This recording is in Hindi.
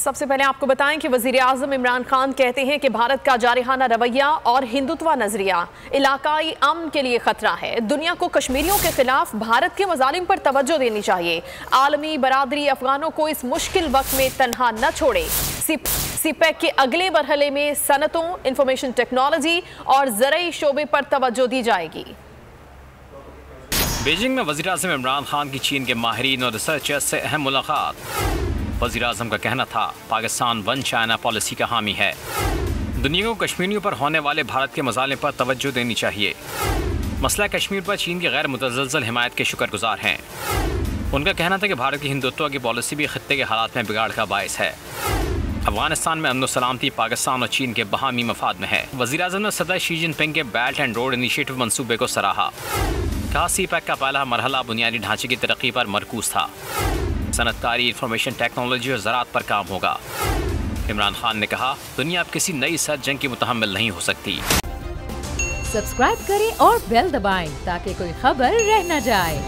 सबसे पहले आपको बताएं कि वज़ीर-ए-आज़म इमरान खान कहते हैं कि भारत का जारहाना रवैया और हिंदुत्व नजरिया इलाकाई अमन के लिए खतरा है। दुनिया को कश्मीरियों के खिलाफ भारत के मज़ालिम पर तवज्जो देनी चाहिए। आलमी बरादरी अफगानों को इस मुश्किल वक्त में तन्हा न छोड़े। सीपैक के अगले मरहले में सनतों, इंफॉर्मेशन टेक्नोलॉजी और ज़राई शोबे पर तवज्जो दी जाएगी। बीजिंग में वज़ीर-ए-आज़म इमरान खान की चीन के माहिरीन और रिसर्चर्स से अहम मुलाकात। वज़ीर-ए-आज़म का कहना था पाकिस्तान वन चाइना पॉलिसी का हामी है। दुनिया को कश्मीरियों पर होने वाले भारत के मसाले पर तवज्जो देनी चाहिए। मसला कश्मीर पर चीन की गैर मुतज़लज़ल हिमायत के शुक्रगुजार हैं। उनका कहना था कि भारत की हिंदुत्व की पॉलिसी भी खत्ते के हालात में बिगाड़ का बायस है। अफगानिस्तान में अमन सलामती पाकिस्तान और चीन के बाहमी मफाद में है। वज़ीर-ए-आज़म ने सदर शी जिनपिंग के बेल्ट एंड रोड इनिशिएटिव मंसूबे को सराहा। कहा सीपैक का पहला मरहला बुनियादी ढांचे की तरक्की पर मरकूज था। सनतकारी, इंफॉर्मेशन टेक्नोलॉजी और ज़राअत पर काम होगा। इमरान खान ने कहा दुनिया अब किसी नई सर्द जंग की मुतहम्मिल नहीं हो सकती। सब्सक्राइब करें और बेल दबाएं ताकि कोई खबर रह न जाए।